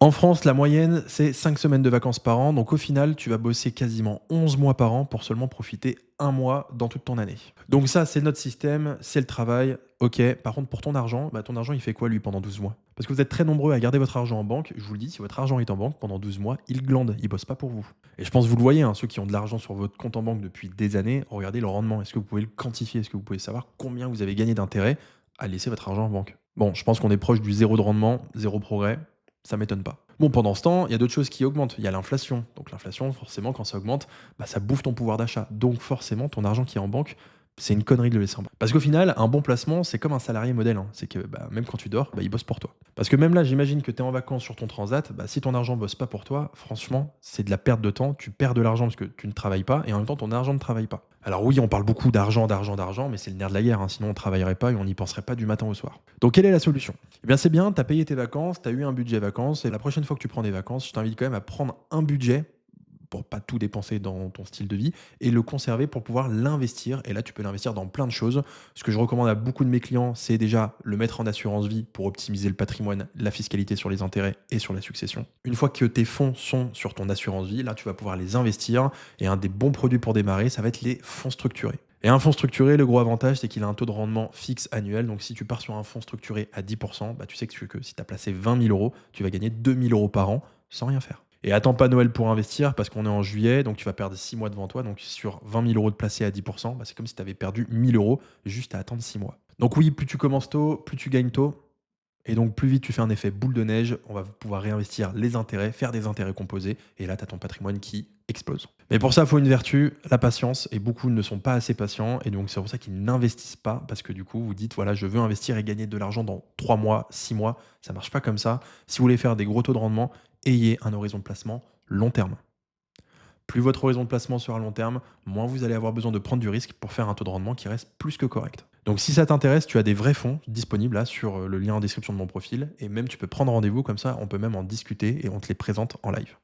En France, la moyenne, c'est 5 semaines de vacances par an. Donc au final, tu vas bosser quasiment 11 mois par an pour seulement profiter un mois dans toute ton année. Donc ça, c'est notre système, c'est le travail. Ok, par contre, pour ton argent, il fait quoi lui pendant 12 mois? Parce que vous êtes très nombreux à garder votre argent en banque. Je vous le dis, si votre argent est en banque pendant 12 mois, il glande, il bosse pas pour vous. Et je pense que vous le voyez, hein, ceux qui ont de l'argent sur votre compte en banque depuis des années, regardez le rendement. Est-ce que vous pouvez le quantifier? Est-ce que vous pouvez savoir combien vous avez gagné d'intérêt à laisser votre argent en banque? Bon, je pense qu'on est proche du zéro de rendement, zéro progrès. Ça m'étonne pas. Bon, pendant ce temps, il y a d'autres choses qui augmentent. Il y a l'inflation. Donc l'inflation, forcément, quand ça augmente, bah, ça bouffe ton pouvoir d'achat. Donc forcément, ton argent qui est en banque, c'est une connerie de le laisser en banque. Parce qu'au final, un bon placement, c'est comme un salarié modèle, hein. C'est que bah, même quand tu dors, bah, il bosse pour toi. Parce que même là, j'imagine que tu es en vacances sur ton transat, bah, si ton argent bosse pas pour toi, franchement, c'est de la perte de temps. Tu perds de l'argent parce que tu ne travailles pas et en même temps, ton argent ne travaille pas. Alors oui, on parle beaucoup d'argent, d'argent, d'argent, mais c'est le nerf de la guerre, hein. Sinon on ne travaillerait pas et on n'y penserait pas du matin au soir. Donc quelle est la solution? Eh bien c'est bien, tu as payé tes vacances, tu as eu un budget vacances, et la prochaine fois que tu prends des vacances, je t'invite quand même à prendre un budget pour pas tout dépenser dans ton style de vie et le conserver pour pouvoir l'investir. Et là, tu peux l'investir dans plein de choses. Ce que je recommande à beaucoup de mes clients, c'est déjà le mettre en assurance vie pour optimiser le patrimoine, la fiscalité sur les intérêts et sur la succession. Une fois que tes fonds sont sur ton assurance vie, là, tu vas pouvoir les investir. Et un des bons produits pour démarrer, ça va être les fonds structurés. Et un fonds structuré, le gros avantage, c'est qu'il a un taux de rendement fixe annuel. Donc, si tu pars sur un fonds structuré à 10%, bah, tu sais que si tu as placé 20 000 euros, tu vas gagner 2 000 euros par an sans rien faire. Et attends pas Noël pour investir parce qu'on est en juillet, donc tu vas perdre 6 mois devant toi. Donc sur 20 000 euros de placés à 10%, bah, c'est comme si tu avais perdu 1 000 euros juste à attendre 6 mois. Donc oui, plus tu commences tôt, plus tu gagnes tôt. Et donc plus vite tu fais un effet boule de neige, on va pouvoir réinvestir les intérêts, faire des intérêts composés. Et là, tu as ton patrimoine qui explose. Mais pour ça, il faut une vertu, la patience. Et beaucoup ne sont pas assez patients. Et donc c'est pour ça qu'ils n'investissent pas. Parce que du coup, vous dites, voilà, je veux investir et gagner de l'argent dans 3 mois, 6 mois. Ça marche pas comme ça. Si vous voulez faire des gros taux de rendement, ayez un horizon de placement long terme. Plus votre horizon de placement sera long terme, moins vous allez avoir besoin de prendre du risque pour faire un taux de rendement qui reste plus que correct. Donc si ça t'intéresse, tu as des vrais fonds disponibles là sur le lien en description de mon profil et même tu peux prendre rendez-vous comme ça, on peut même en discuter et on te les présente en live.